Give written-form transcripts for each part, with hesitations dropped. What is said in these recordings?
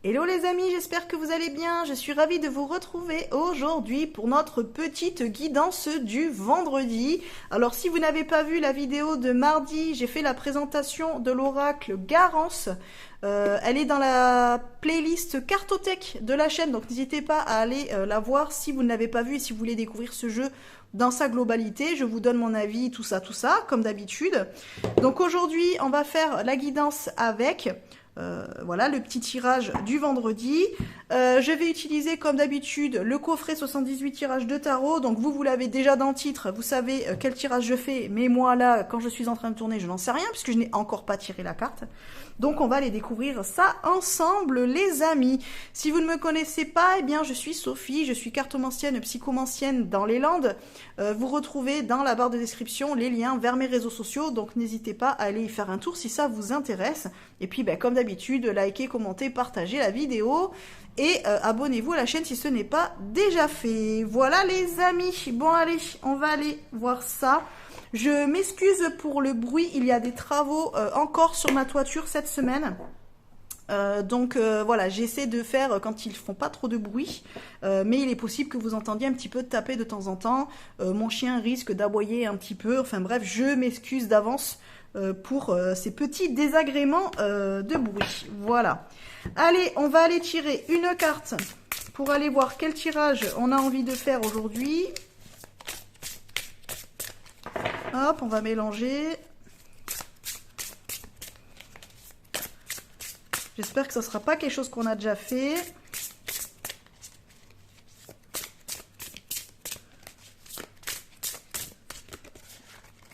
Hello les amis, j'espère que vous allez bien. Je suis ravie de vous retrouver aujourd'hui pour notre petite guidance du vendredi. Alors si vous n'avez pas vu la vidéo de mardi, j'ai fait la présentation de l'oracle Garance. Elle est dans la playlist Cartothèque de la chaîne, donc n'hésitez pas à aller la voir si vous ne l'avez pas vue et si vous voulez découvrir ce jeu dans sa globalité. Je vous donne mon avis, tout ça, comme d'habitude. Donc aujourd'hui, on va faire la guidance avec... voilà le petit tirage du vendredi. Je vais utiliser comme d'habitude le coffret 78 tirages de tarot. Donc vous l'avez déjà dans le titre, vous savez quel tirage je fais. Mais moi là, quand je suis en train de tourner, je n'en sais rien puisque je n'ai encore pas tiré la carte. Donc on va aller découvrir ça ensemble les amis. Si vous ne me connaissez pas, eh bien je suis Sophie, je suis cartomancienne, psychomancienne dans les Landes. Vous retrouvez dans la barre de description les liens vers mes réseaux sociaux. Donc n'hésitez pas à aller y faire un tour si ça vous intéresse. Et puis comme d'habitude, likez, commentez, partagez la vidéo et abonnez-vous à la chaîne si ce n'est pas déjà fait. Voilà les amis, bon allez, on va aller voir ça. Je m'excuse pour le bruit, il y a des travaux encore sur ma toiture cette semaine. Voilà, j'essaie de faire quand ils font pas trop de bruit, mais il est possible que vous entendiez un petit peu taper de temps en temps. Mon chien risque d'aboyer un petit peu, enfin bref, je m'excuse d'avance pour ces petits désagréments de bruit. Voilà. Allez, on va aller tirer une carte pour aller voir quel tirage on a envie de faire aujourd'hui. Hop, on va mélanger. J'espère que ça ne sera pas quelque chose qu'on a déjà fait.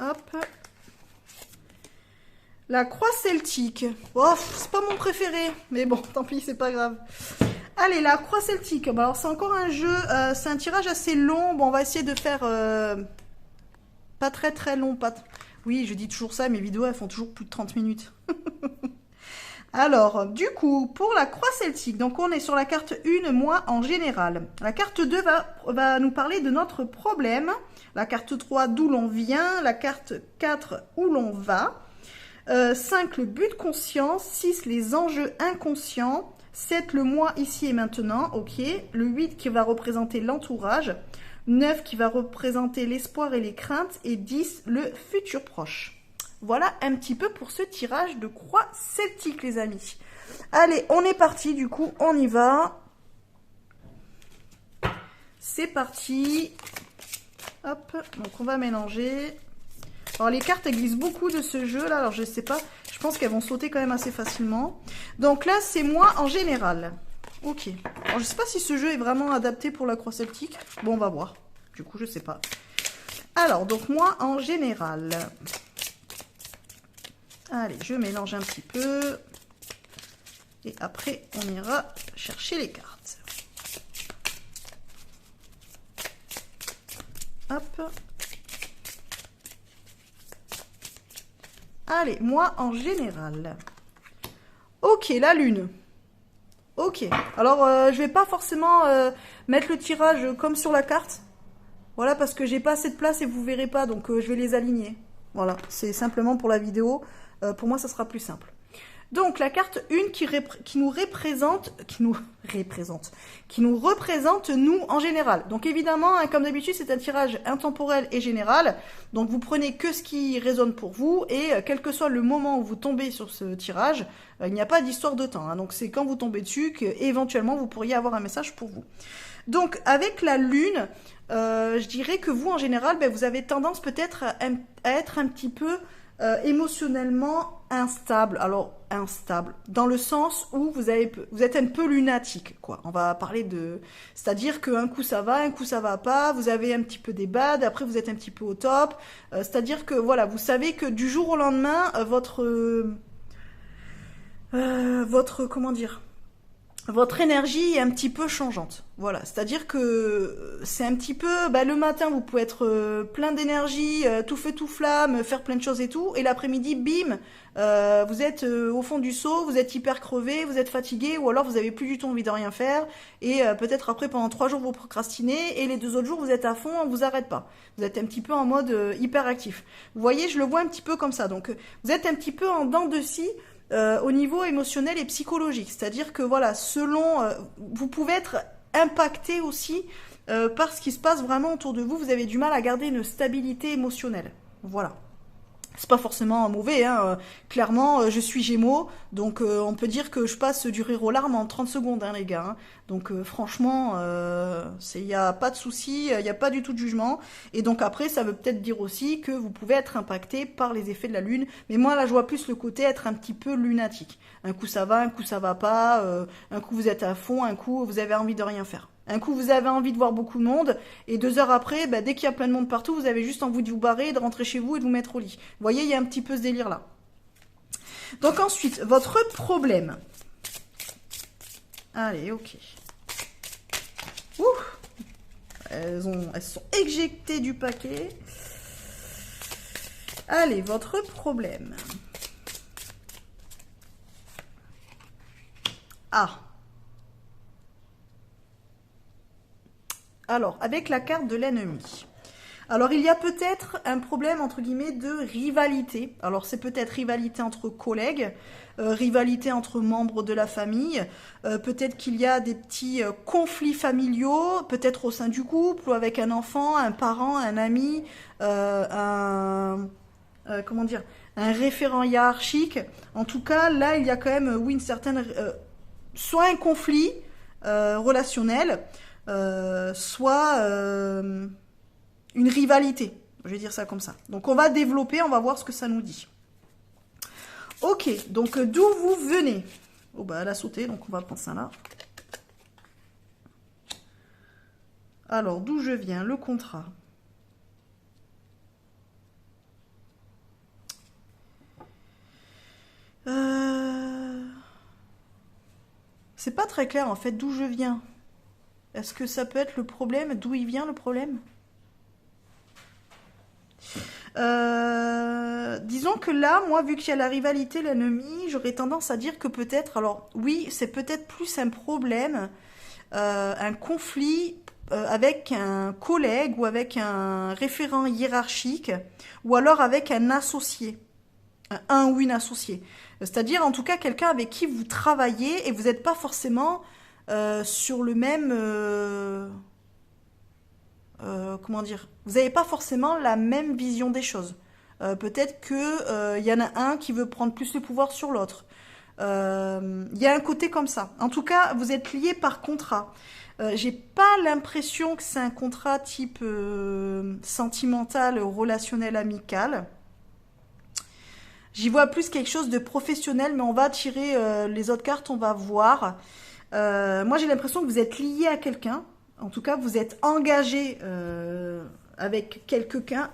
Hop. La croix celtique. Oh, c'est pas mon préféré, mais bon, tant pis, c'est pas grave. Allez, la croix celtique. Bon, alors, c'est encore un jeu, c'est un tirage assez long. Bon, on va essayer de faire pas très long. Oui, je dis toujours ça, mes vidéos, elles font toujours plus de 30 minutes. Alors, du coup, pour la croix celtique, donc on est sur la carte 1, moi en général. La carte 2 va nous parler de notre problème. La carte 3, d'où l'on vient. La carte 4, où l'on va. 5, le but conscient. 6, les enjeux inconscients. 7, le moi ici et maintenant. Ok. Le 8 qui va représenter l'entourage. 9 qui va représenter l'espoir et les craintes. Et 10, le futur proche. Voilà un petit peu pour ce tirage de croix celtique, les amis. Allez, on est parti, du coup, on y va. C'est parti. Hop, donc on va mélanger. Alors, les cartes, elles glissent beaucoup de ce jeu-là. Alors, je sais pas, je pense qu'elles vont sauter quand même assez facilement. Donc là, c'est moi en général. Ok. Alors, je sais pas si ce jeu est vraiment adapté pour la croix celtique. Bon, on va voir. Du coup, je sais pas. Alors, donc moi en général... Allez, je mélange un petit peu. Et après, on ira chercher les cartes. Hop. Allez, moi en général. Ok, la lune. Ok. Alors, je vais pas forcément mettre le tirage comme sur la carte. Voilà, parce que j'ai pas assez de place et vous verrez pas. Donc, je vais les aligner. Voilà, c'est simplement pour la vidéo. Pour moi, ça sera plus simple. Donc, la carte 1 qui nous représente, nous en général. Donc, évidemment, hein, comme d'habitude, c'est un tirage intemporel et général. Donc, vous prenez que ce qui résonne pour vous. Et quel que soit le moment où vous tombez sur ce tirage, il n'y a pas d'histoire de temps. Hein. Donc, c'est quand vous tombez dessus qu'éventuellement, vous pourriez avoir un message pour vous. Donc, avec la lune, je dirais que vous, en général, vous avez tendance peut-être à être un petit peu... émotionnellement instable. Alors, instable, dans le sens où vous êtes un peu lunatique, quoi. On va parler de... C'est-à-dire qu'un coup ça va, un coup ça va pas, vous avez un petit peu des bads, après vous êtes un petit peu au top. C'est-à-dire que, voilà, vous savez que du jour au lendemain, comment dire... Votre énergie est un petit peu changeante. Voilà, c'est-à-dire que c'est un petit peu... le matin, vous pouvez être plein d'énergie, tout feu, tout flamme, faire plein de choses et tout. Et l'après-midi, bim, vous êtes au fond du seau, vous êtes hyper crevé, vous êtes fatigué, ou alors vous avez plus du tout envie de rien faire. Et peut-être après, pendant 3 jours, vous procrastinez. Et les 2 autres jours, vous êtes à fond, on vous arrête pas. Vous êtes un petit peu en mode hyper actif. Vous voyez, je le vois un petit peu comme ça. Donc, vous êtes un petit peu en dents de scie. au niveau émotionnel et psychologique. C'est-à-dire que voilà, selon, vous pouvez être impacté aussi par ce qui se passe vraiment autour de vous. Vous avez du mal à garder une stabilité émotionnelle. Voilà. C'est pas forcément mauvais, hein. Clairement, je suis Gémeaux, donc on peut dire que je passe du rire aux larmes en 30 secondes, hein, les gars. Hein. Donc franchement, il n'y a pas de souci, il n'y a pas du tout de jugement. Et donc après, ça veut peut-être dire aussi que vous pouvez être impacté par les effets de la lune. Mais moi, là, je vois plus le côté être un petit peu lunatique. Un coup ça va, un coup ça va pas, un coup vous êtes à fond, un coup vous avez envie de rien faire. Un coup, vous avez envie de voir beaucoup de monde, et 2 heures après, bah, dès qu'il y a plein de monde partout, vous avez juste envie de vous barrer, de rentrer chez vous et de vous mettre au lit. Vous voyez, il y a un petit peu ce délire-là. Donc ensuite, votre problème. Allez, ok. Ouh, elles sont éjectées du paquet. Allez, votre problème. Ah. Alors, avec la carte de l'ennemi. Alors, il y a peut-être un problème, entre guillemets, de rivalité. Alors, c'est peut-être rivalité entre collègues, rivalité entre membres de la famille. Peut-être qu'il y a des petits conflits familiaux, peut-être au sein du couple, ou avec un enfant, un parent, un ami, comment dire, un référent hiérarchique. En tout cas, là, il y a quand même, oui, une certaine... soit un conflit relationnel, soit une rivalité. Je vais dire ça comme ça. Donc on va développer, on va voir ce que ça nous dit. Ok, donc d'où vous venez? Oh bah elle a sauté, donc on va prendre ça là. Alors d'où je viens? Le contrat. C'est pas très clair en fait d'où je viens. Est-ce que ça peut être le problème? D'où il vient le problème? Disons que là, moi, vu qu'il y a la rivalité, l'ennemi, j'aurais tendance à dire que peut-être, alors oui, c'est peut-être plus un problème, un conflit avec un collègue ou avec un référent hiérarchique, ou alors avec un associé, un ou une associée. C'est-à-dire, en tout cas, quelqu'un avec qui vous travaillez et vous n'êtes pas forcément sur le même... comment dire? Vous n'avez pas forcément la même vision des choses. Peut-être que y en a un qui veut prendre plus le pouvoir sur l'autre. Il y a un côté comme ça. En tout cas, vous êtes liés par contrat. J'ai pas l'impression que c'est un contrat type sentimental, relationnel, amical. J'y vois plus quelque chose de professionnel, mais on va tirer les autres cartes, on va voir. Moi, j'ai l'impression que vous êtes lié à quelqu'un. En tout cas, vous êtes engagé avec quelqu'un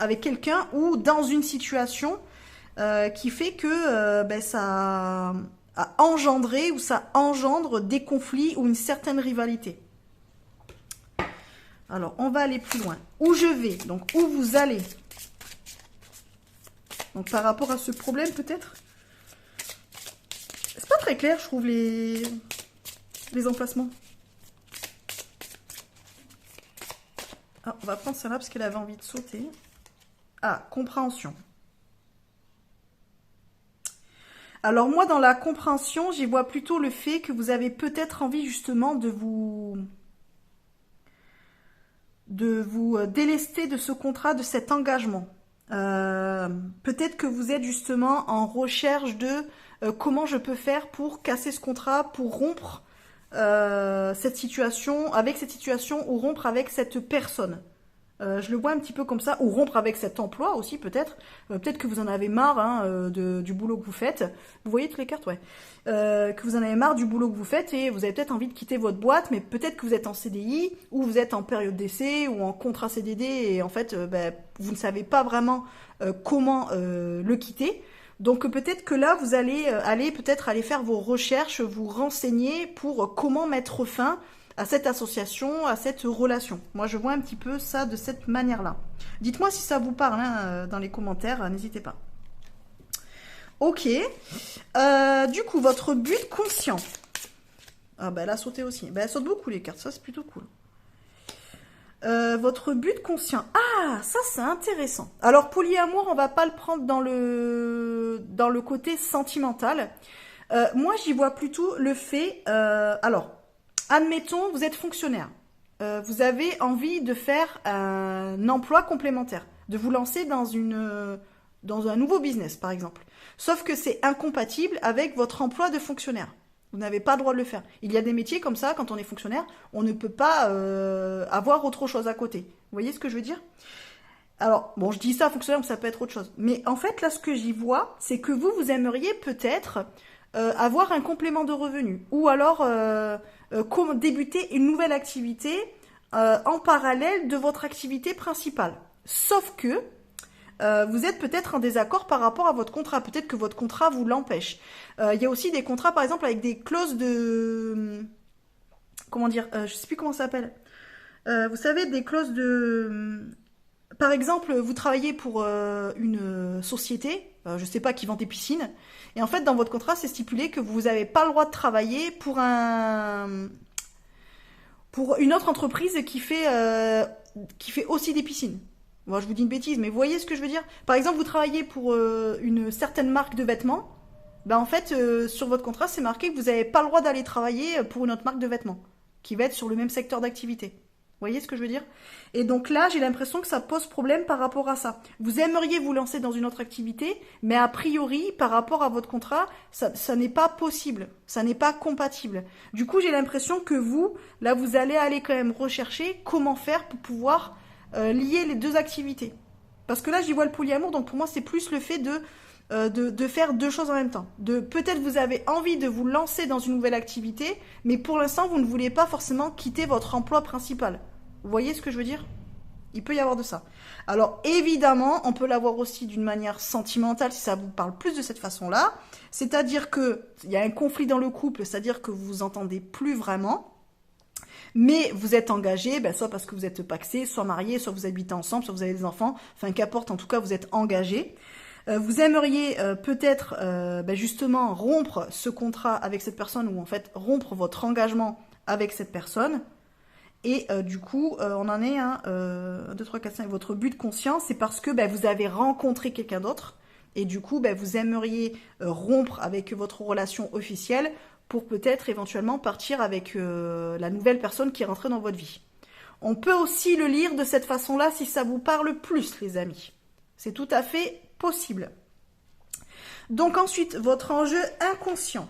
ou dans une situation qui fait que ben, ça a engendré ou ça engendre des conflits ou une certaine rivalité. Alors, on va aller plus loin. Où je vais, donc où vous allez. Donc, par rapport à ce problème, peut-être. C'est pas très clair, je trouve, les emplacements. Ah, on va prendre celle-là parce qu'elle avait envie de sauter. Ah, compréhension. Alors moi, dans la compréhension, j'y vois plutôt le fait que vous avez peut-être envie justement de vous délester de ce contrat, de cet engagement. Peut-être que vous êtes justement en recherche de comment je peux faire pour casser ce contrat, pour rompre cette situation ou rompre avec cette personne. Je le vois un petit peu comme ça, ou rompre avec cet emploi aussi peut-être. Peut-être que vous en avez marre hein, du boulot que vous faites. Vous voyez toutes les cartes, ouais. Que vous en avez marre du boulot que vous faites et vous avez peut-être envie de quitter votre boîte, mais peut-être que vous êtes en CDI ou vous êtes en période d'essai ou en contrat CDD et en fait ben, vous ne savez pas vraiment comment le quitter. Donc peut-être que là vous allez peut-être aller faire vos recherches, vous renseigner pour comment mettre fin à cette association, à cette relation. Moi, je vois un petit peu ça de cette manière-là. Dites-moi si ça vous parle hein, dans les commentaires, n'hésitez pas. Ok. Du coup, votre but conscient. Ah bah elle a sauté aussi. Bah, elle saute beaucoup les cartes, ça c'est plutôt cool. Votre but conscient. Ah, ça c'est intéressant. Alors polyamour, on va pas le prendre dans le côté sentimental. Moi, j'y vois plutôt le fait... alors, admettons, vous êtes fonctionnaire. Vous avez envie de faire un emploi complémentaire, de vous lancer dans un nouveau business, par exemple. Sauf que c'est incompatible avec votre emploi de fonctionnaire. Vous n'avez pas le droit de le faire. Il y a des métiers comme ça, quand on est fonctionnaire, on ne peut pas avoir autre chose à côté. Vous voyez ce que je veux dire? Alors, bon, je dis ça, fonctionnaire, mais ça peut être autre chose. Mais en fait, là, ce que j'y vois, c'est que vous aimeriez peut-être avoir un complément de revenu. Ou alors débuter une nouvelle activité en parallèle de votre activité principale. Sauf que vous êtes peut-être en désaccord par rapport à votre contrat. Peut-être que votre contrat vous l'empêche. Il y a aussi des contrats, par exemple, avec des clauses de... Comment dire, je sais plus comment ça s'appelle. Vous savez, des clauses de... Par exemple, vous travaillez pour une société, je sais pas, qui vend des piscines. Et en fait, dans votre contrat, c'est stipulé que vous n'avez pas le droit de travailler pour une autre entreprise qui fait aussi des piscines. Moi, je vous dis une bêtise, mais vous voyez ce que je veux dire? Par exemple, vous travaillez pour une certaine marque de vêtements. Ben en fait, sur votre contrat, c'est marqué que vous n'avez pas le droit d'aller travailler pour une autre marque de vêtements, qui va être sur le même secteur d'activité. Vous voyez ce que je veux dire? Et donc là, j'ai l'impression que ça pose problème par rapport à ça. Vous aimeriez vous lancer dans une autre activité, mais a priori, par rapport à votre contrat, ça n'est pas possible. Ça n'est pas compatible. Du coup, j'ai l'impression que là, vous allez aller quand même rechercher comment faire pour pouvoir lier les deux activités. Parce que là, j'y vois le polyamour, donc pour moi, c'est plus le fait de faire deux choses en même temps. Peut-être vous avez envie de vous lancer dans une nouvelle activité, mais pour l'instant, vous ne voulez pas forcément quitter votre emploi principal. Vous voyez ce que je veux dire? Il peut y avoir de ça. Alors, évidemment, on peut l'avoir aussi d'une manière sentimentale, si ça vous parle plus de cette façon-là. C'est-à-dire qu'il y a un conflit dans le couple, c'est-à-dire que vous vous entendez plus vraiment, mais vous êtes engagé, soit parce que vous êtes pacsé, soit marié, soit vous habitez ensemble, soit vous avez des enfants, enfin qu'importe, en tout cas, vous êtes engagé. Vous aimeriez peut-être justement rompre ce contrat avec cette personne, ou en fait rompre votre engagement avec cette personne. Et du coup, on en est 1, 2, 3, 4, 5. Votre but de conscience, c'est parce que vous avez rencontré quelqu'un d'autre. Et du coup, vous aimeriez rompre avec votre relation officielle pour peut-être éventuellement partir avec la nouvelle personne qui est rentrée dans votre vie. On peut aussi le lire de cette façon-là si ça vous parle plus, les amis. C'est tout à fait possible. Donc ensuite, votre enjeu inconscient.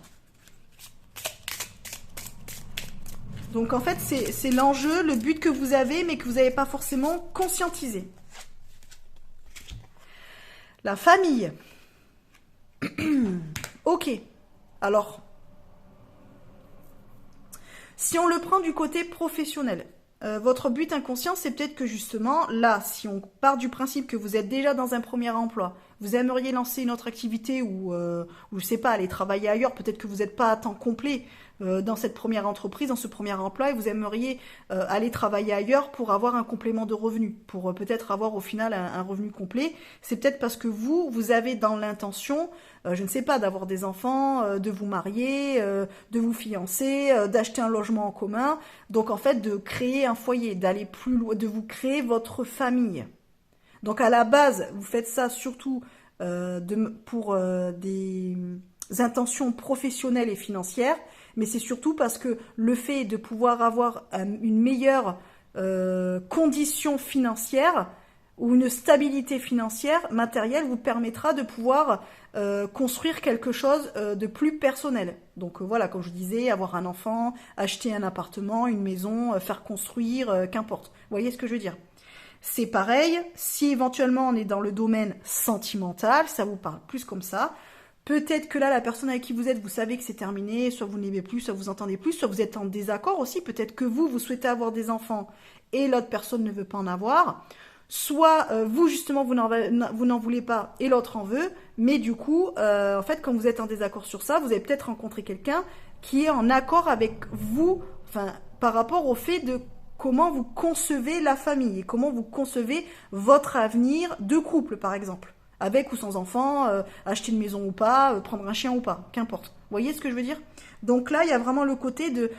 Donc en fait, c'est l'enjeu, le but que vous avez, mais que vous n'avez pas forcément conscientisé. La famille. Ok. Alors, si on le prend du côté professionnel, votre but inconscient, c'est peut-être que justement, là, si on part du principe que vous êtes déjà dans un premier emploi, vous aimeriez lancer une autre activité ou je sais pas, aller travailler ailleurs, peut-être que vous n'êtes pas à temps complet dans cette première entreprise, dans ce premier emploi, et vous aimeriez aller travailler ailleurs pour avoir un complément de revenu, pour peut-être avoir au final un revenu complet. C'est peut-être parce que vous avez dans l'intention, je ne sais pas, d'avoir des enfants, de vous marier, de vous fiancer, d'acheter un logement en commun, donc en fait de créer un foyer, d'aller plus loin, de vous créer votre famille. Donc à la base, vous faites ça surtout pour des intentions professionnelles et financières, mais c'est surtout parce que le fait de pouvoir avoir une meilleure condition financière ou une stabilité financière matérielle vous permettra de pouvoir construire quelque chose de plus personnel. Donc voilà, comme je disais, avoir un enfant, acheter un appartement, une maison, faire construire, qu'importe. Vous voyez ce que je veux dire? C'est pareil, si éventuellement on est dans le domaine sentimental, ça vous parle plus comme ça, peut-être que là, la personne avec qui vous êtes, vous savez que c'est terminé, soit vous n'aimez plus, soit vous entendez plus, soit vous êtes en désaccord aussi, peut-être que vous souhaitez avoir des enfants et l'autre personne ne veut pas en avoir, soit vous justement, vous n'en voulez pas et l'autre en veut, mais du coup, en fait, quand vous êtes en désaccord sur ça, vous avez peut-être rencontré quelqu'un qui est en accord avec vous, enfin, par rapport au fait de comment vous concevez la famille et comment vous concevez votre avenir de couple, par exemple. Avec ou sans enfant, acheter une maison ou pas, prendre un chien ou pas, qu'importe. Vous voyez ce que je veux dire? Donc là, il y a vraiment le côté de...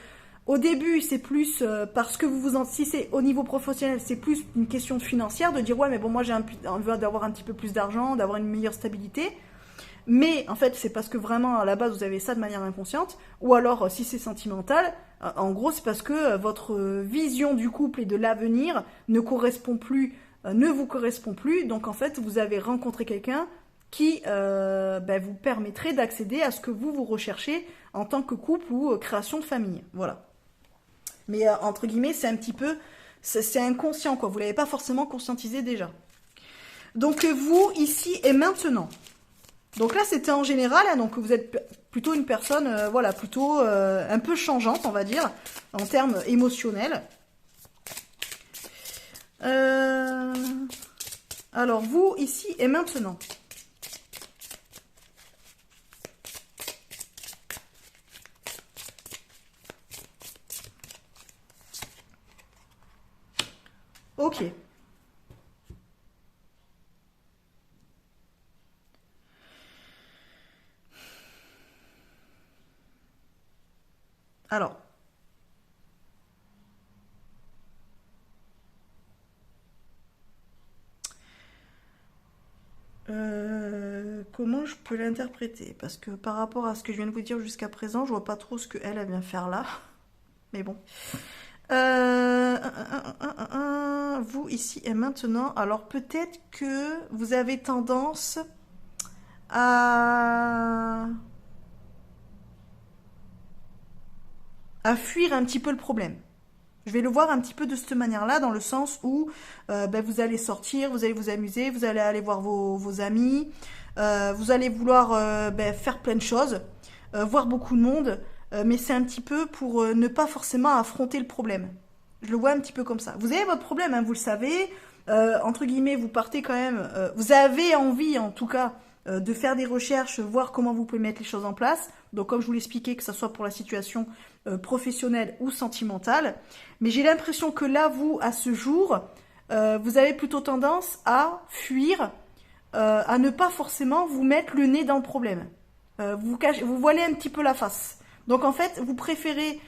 Au début, c'est plus parce que si c'est au niveau professionnel, c'est plus une question financière, de dire ouais, mais bon, moi j'ai envie d'avoir un petit peu plus d'argent, d'avoir une meilleure stabilité. mais en fait c'est parce que vraiment à la base vous avez ça de manière inconsciente, ou alors si c'est sentimental, en gros c'est parce que votre vision du couple et de l'avenir ne correspond plus, ne vous correspond plus, donc en fait vous avez rencontré quelqu'un qui vous permettrait d'accéder à ce que vous recherchez en tant que couple ou création de famille, voilà. Mais entre guillemets c'est un petit peu, c'est inconscient quoi, vous l'avez pas forcément conscientisé déjà. Donc vous, ici et maintenant. Donc là, c'était en général, hein, donc vous êtes plutôt une personne, voilà, plutôt un peu changeante, on va dire, en termes émotionnels. Alors vous, ici et maintenant. Ok. Alors, comment je peux l'interpréter? Parce que par rapport à ce que je viens de vous dire jusqu'à présent, je vois pas trop ce qu'elle vient faire là. Mais bon. Vous, ici et maintenant, alors peut-être que vous avez tendance à fuir un petit peu le problème. Je vais le voir un petit peu de cette manière-là, dans le sens où vous allez sortir, vous allez vous amuser, vous allez aller voir vos amis, vous allez vouloir faire plein de choses, voir beaucoup de monde, mais c'est un petit peu pour ne pas forcément affronter le problème. Je le vois un petit peu comme ça. Vous avez votre problème, hein, vous le savez, entre guillemets, vous partez quand même, vous avez envie en tout cas de faire des recherches, voir comment vous pouvez mettre les choses en place. Donc comme je vous l'expliquais, que ce soit pour la situation professionnelle ou sentimentale. Mais j'ai l'impression que là, vous, à ce jour, vous avez plutôt tendance à fuir, à ne pas forcément vous mettre le nez dans le problème. Vous voilez un petit peu la face. Donc en fait, vous préférez,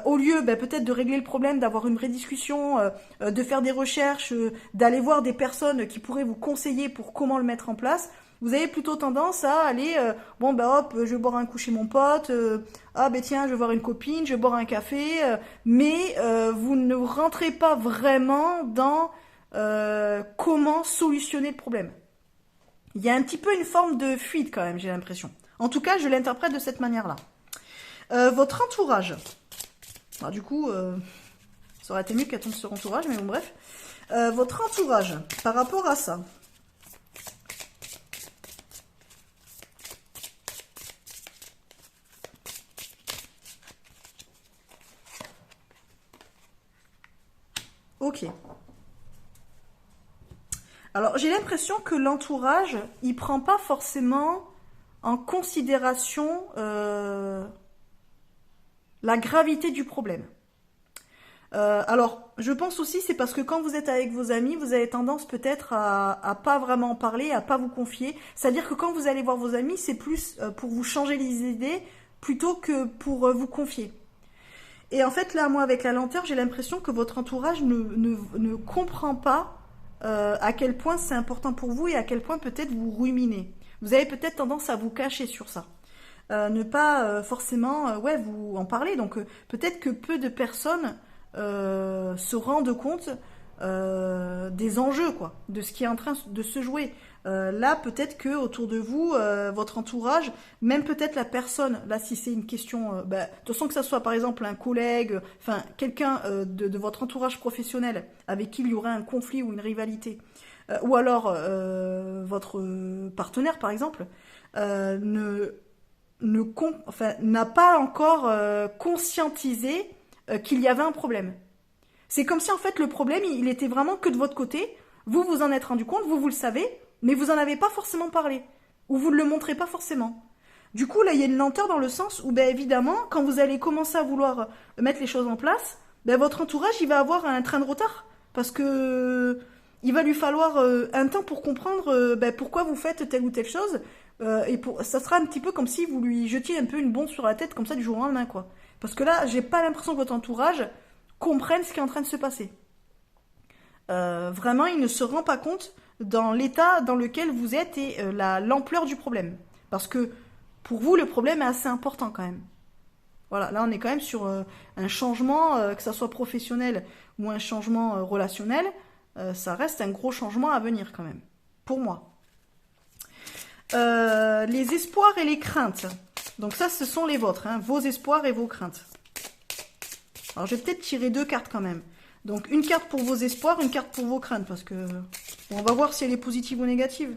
au lieu peut-être de régler le problème, d'avoir une vraie discussion, de faire des recherches, d'aller voir des personnes qui pourraient vous conseiller pour comment le mettre en place, vous avez plutôt tendance à aller, hop, je vais boire un coup chez mon pote, tiens, je vais voir une copine, je vais boire un café, mais vous ne rentrez pas vraiment dans comment solutionner le problème. Il y a un petit peu une forme de fuite quand même, j'ai l'impression. En tout cas, je l'interprète de cette manière-là. Votre entourage. Alors, du coup, ça aurait été mieux qu'elle tombe sur entourage, mais bon, bref. Votre entourage, par rapport à ça. Ok. Alors, j'ai l'impression que l'entourage, il prend pas forcément en considération la gravité du problème. Alors, je pense aussi c'est parce que quand vous êtes avec vos amis, vous avez tendance peut-être à pas vraiment en parler, à pas vous confier. C'est-à-dire que quand vous allez voir vos amis, c'est plus pour vous changer les idées plutôt que pour vous confier. Et en fait, là, moi, avec la lenteur, j'ai l'impression que votre entourage ne comprend pas à quel point c'est important pour vous et à quel point peut-être vous ruminez. Vous avez peut-être tendance à vous cacher sur ça. Ne pas forcément vous en parler. Donc peut-être que peu de personnes se rendent compte des enjeux, quoi, de ce qui est en train de se jouer. Là, peut-être que autour de vous, votre entourage, même peut-être la personne, là, si c'est une question, de toute façon que ça soit par exemple un collègue, enfin quelqu'un de votre entourage professionnel avec qui il y aurait un conflit ou une rivalité, ou alors votre partenaire par exemple, n'a pas encore conscientisé qu'il y avait un problème. C'est comme si en fait le problème il était vraiment que de votre côté. Vous vous en êtes rendu compte, vous le savez, mais vous en avez pas forcément parlé ou vous ne le montrez pas forcément. Du coup là il y a une lenteur dans le sens où évidemment quand vous allez commencer à vouloir mettre les choses en place, votre entourage il va avoir un train de retard parce que il va lui falloir un temps pour comprendre pourquoi vous faites telle ou telle chose. Ça sera un petit peu comme si vous lui jetiez un peu une bombe sur la tête comme ça du jour au lendemain, quoi. Parce que là, j'ai pas l'impression que votre entourage comprenne ce qui est en train de se passer. Vraiment, il ne se rend pas compte dans l'état dans lequel vous êtes et l'ampleur du problème. Parce que pour vous, le problème est assez important quand même. Voilà, là on est quand même sur un changement, que ça soit professionnel ou un changement relationnel, ça reste un gros changement à venir quand même, pour moi. Les espoirs et les craintes. Donc ça, ce sont les vôtres, hein, vos espoirs et vos craintes. Alors je vais peut-être tirer 2 cartes quand même. Donc une carte pour vos espoirs, une carte pour vos craintes, parce que bon, on va voir si elle est positive ou négative.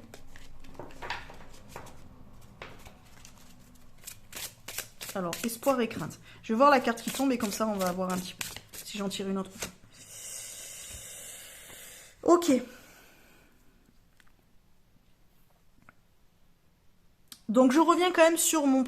Alors, espoir et crainte. Je vais voir la carte qui tombe et comme ça, on va voir un petit peu si j'en tire une autre ou pas. Ok. Donc, je reviens quand même sur mon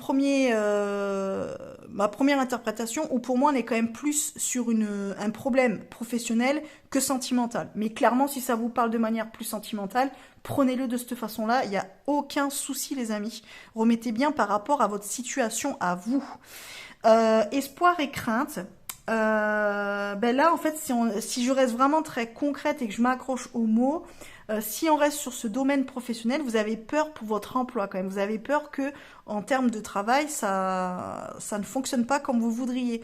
ma première interprétation où pour moi, on est quand même plus sur un problème professionnel que sentimental. Mais clairement, si ça vous parle de manière plus sentimentale, prenez-le de cette façon-là. Il n'y a aucun souci, les amis. Remettez bien par rapport à votre situation à vous. Espoir et crainte. Ben là, en fait, si je reste vraiment très concrète et que je m'accroche aux mots, si on reste sur ce domaine professionnel, vous avez peur pour votre emploi quand même. Vous avez peur que, en termes de travail, ça ne fonctionne pas comme vous voudriez.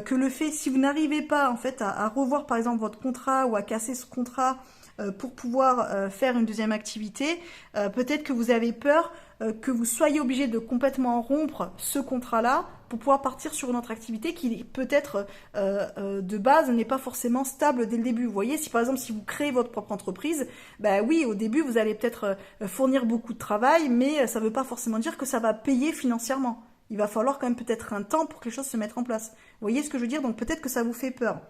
Que le fait, si vous n'arrivez pas en fait à revoir par exemple votre contrat ou à casser ce contrat pour pouvoir faire une deuxième activité, peut-être que vous avez peur que vous soyez obligé de complètement rompre ce contrat-là pour pouvoir partir sur une autre activité qui peut-être de base n'est pas forcément stable dès le début. Vous voyez, si par exemple si vous créez votre propre entreprise, bah oui, au début vous allez peut-être fournir beaucoup de travail, mais ça ne veut pas forcément dire que ça va payer financièrement. Il va falloir quand même peut-être un temps pour que les choses se mettent en place. Vous voyez ce que je veux dire? Donc peut-être que ça vous fait peur.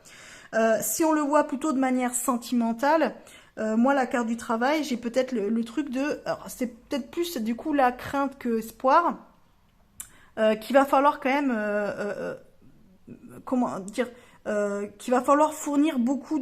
Si on le voit plutôt de manière sentimentale, moi la carte du travail, j'ai peut-être le truc de... Alors c'est peut-être plus du coup la crainte que espoir, qu'il va falloir quand même... comment dire qu'il va falloir fournir beaucoup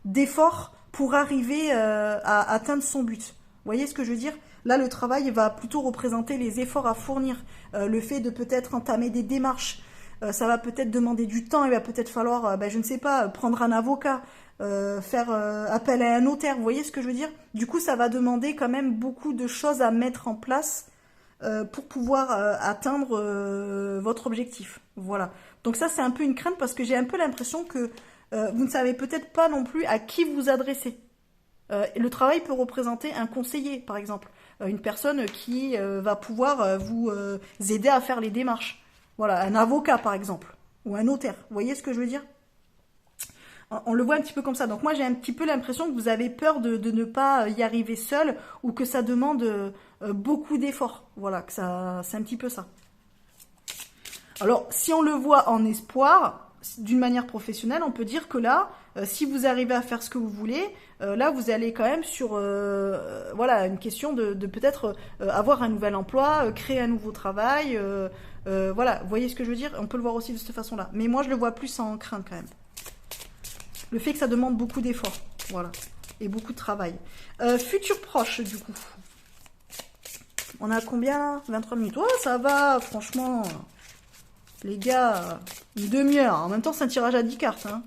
d'efforts pour arriver à atteindre son but. Vous voyez ce que je veux dire? Là, le travail va plutôt représenter les efforts à fournir, le fait de peut-être entamer des démarches. Ça va peut-être demander du temps, il va peut-être falloir, je ne sais pas, prendre un avocat, faire appel à un notaire. Vous voyez ce que je veux dire? Du coup, ça va demander quand même beaucoup de choses à mettre en place pour pouvoir atteindre votre objectif. Voilà. Donc ça, c'est un peu une crainte parce que j'ai un peu l'impression que vous ne savez peut-être pas non plus à qui vous adresser. Le travail peut représenter un conseiller, par exemple. Une personne qui va pouvoir vous aider à faire les démarches. Voilà, un avocat, par exemple. Ou un notaire. Vous voyez ce que je veux dire? On le voit un petit peu comme ça. Donc moi, j'ai un petit peu l'impression que vous avez peur de ne pas y arriver seul ou que ça demande beaucoup d'efforts. Voilà, que ça, c'est un petit peu ça. Alors, si on le voit en espoir, d'une manière professionnelle, on peut dire que là, si vous arrivez à faire ce que vous voulez, là, vous allez quand même sur voilà, une question de peut-être avoir un nouvel emploi, créer un nouveau travail. Voilà, vous voyez ce que je veux dire? On peut le voir aussi de cette façon-là. Mais moi, je le vois plus en crainte quand même. Le fait que ça demande beaucoup d'efforts, voilà, et beaucoup de travail. Futur proche, du coup. On a combien? 23 minutes. Oh, ça va, franchement. Les gars, une demi-heure. En même temps, c'est un tirage à 10 cartes. Hein.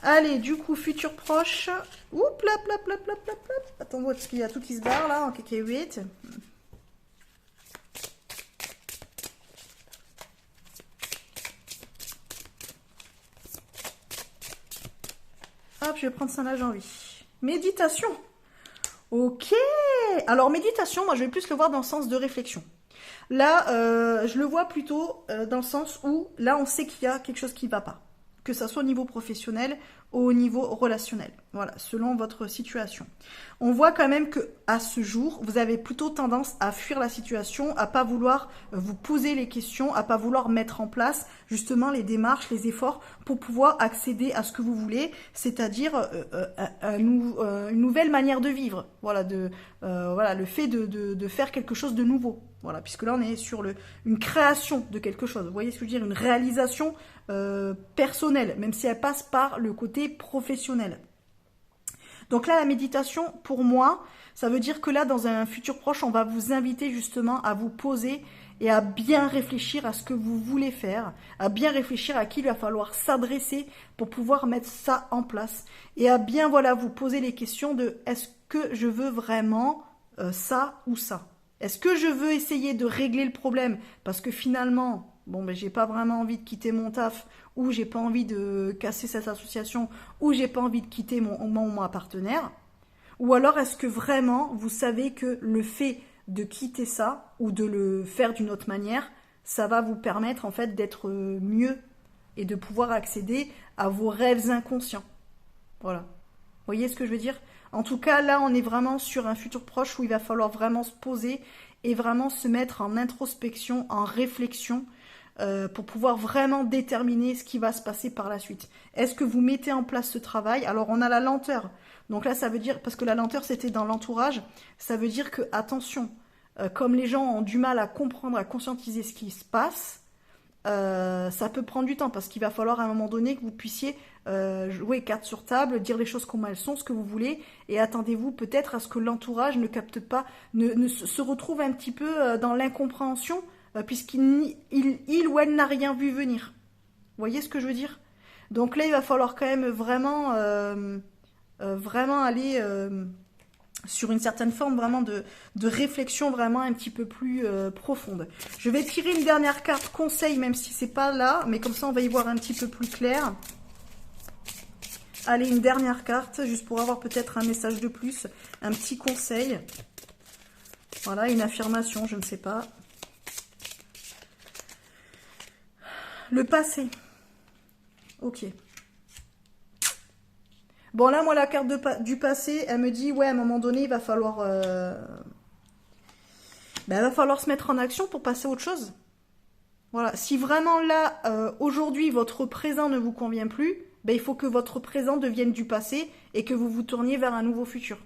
Allez, du coup, futur proche. Oups, plap, plap, plap, plap, plap, plap. Attends, parce qu'il y a tout qui se barre, là, en KK8. Hop, je vais prendre ça là, j'ai envie. Méditation. Ok. Alors, méditation, moi, je vais plus le voir dans le sens de réflexion. Là, je le vois plutôt dans le sens où, là, on sait qu'il y a quelque chose qui ne va pas. Que ça soit au niveau professionnel ou au niveau relationnel. Voilà, selon votre situation. On voit quand même que à ce jour, vous avez plutôt tendance à fuir la situation, à pas vouloir vous poser les questions, à pas vouloir mettre en place justement les démarches, les efforts pour pouvoir accéder à ce que vous voulez, c'est-à-dire une nouvelle manière de vivre. Voilà, voilà, le fait de faire quelque chose de nouveau. Voilà, puisque là on est sur une création de quelque chose. Vous voyez ce que je veux dire? Une réalisation personnelle, même si elle passe par le côté professionnel. Donc là, la méditation, pour moi, ça veut dire que là, dans un futur proche, on va vous inviter justement à vous poser et à bien réfléchir à ce que vous voulez faire, à bien réfléchir à qui il va falloir s'adresser pour pouvoir mettre ça en place et à bien, voilà, vous poser les questions de est-ce que je veux vraiment ça ou ça? Est-ce que je veux essayer de régler le problème parce que finalement, bon, ben, j'ai pas vraiment envie de quitter mon taf, ou j'ai pas envie de casser cette association, ou j'ai pas envie de quitter mon partenaire? Ou alors est-ce que vraiment vous savez que le fait de quitter ça ou de le faire d'une autre manière, ça va vous permettre en fait d'être mieux et de pouvoir accéder à vos rêves inconscients. Voilà. Vous voyez ce que je veux dire? En tout cas, là, on est vraiment sur un futur proche où il va falloir vraiment se poser et vraiment se mettre en introspection, en réflexion, pour pouvoir vraiment déterminer ce qui va se passer par la suite. Est-ce que vous mettez en place ce travail? Alors, on a la lenteur. Donc là, ça veut dire, parce que la lenteur, c'était dans l'entourage, ça veut dire que, attention, comme les gens ont du mal à comprendre, à conscientiser ce qui se passe, ça peut prendre du temps parce qu'il va falloir à un moment donné que vous puissiez jouer carte sur table, dire les choses comme elles sont, ce que vous voulez, et attendez-vous peut-être à ce que l'entourage ne capte pas, ne se retrouve un petit peu dans l'incompréhension, puisqu'il ou elle n'a rien vu venir. Vous voyez ce que je veux dire? Donc là, il va falloir quand même vraiment aller sur une certaine forme vraiment de réflexion vraiment un petit peu plus profonde. Je vais tirer une dernière carte conseil, même si c'est pas là, mais comme ça on va y voir un petit peu plus clair. Allez, une dernière carte, juste pour avoir peut-être un message de plus, un petit conseil. Voilà, une affirmation, je ne sais pas. Le passé. Ok. Bon, là, moi, la carte du passé, elle me dit, ouais, à un moment donné, il va falloir se mettre en action pour passer à autre chose. Voilà. Si vraiment, là, aujourd'hui, votre présent ne vous convient plus, ben, il faut que votre présent devienne du passé et que vous vous tourniez vers un nouveau futur.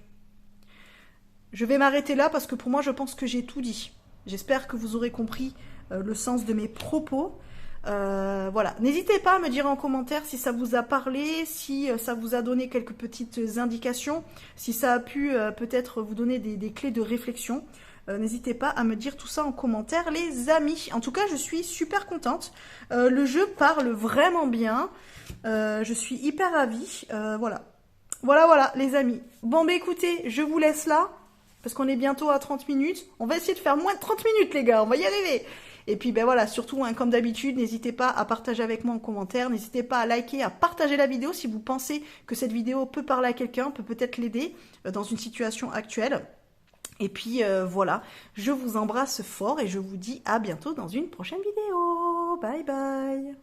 Je vais m'arrêter là parce que pour moi, je pense que j'ai tout dit. J'espère que vous aurez compris le sens de mes propos. Voilà, n'hésitez pas à me dire en commentaire si ça vous a parlé, si ça vous a donné quelques petites indications, si ça a pu peut-être vous donner des clés de réflexion. N'hésitez pas à me dire tout ça en commentaire, les amis. En tout cas, je suis super contente. Le jeu parle vraiment bien. Je suis hyper ravie. Voilà. Voilà, les amis. Bon, bah écoutez, je vous laisse là, parce qu'on est bientôt à 30 minutes. On va essayer de faire moins de 30 minutes, les gars. On va y arriver. Et puis, ben voilà, surtout, hein, comme d'habitude, n'hésitez pas à partager avec moi en commentaire. N'hésitez pas à liker, à partager la vidéo si vous pensez que cette vidéo peut parler à quelqu'un, peut peut-être l'aider dans une situation actuelle. Et puis, voilà, je vous embrasse fort et je vous dis à bientôt dans une prochaine vidéo. Bye bye.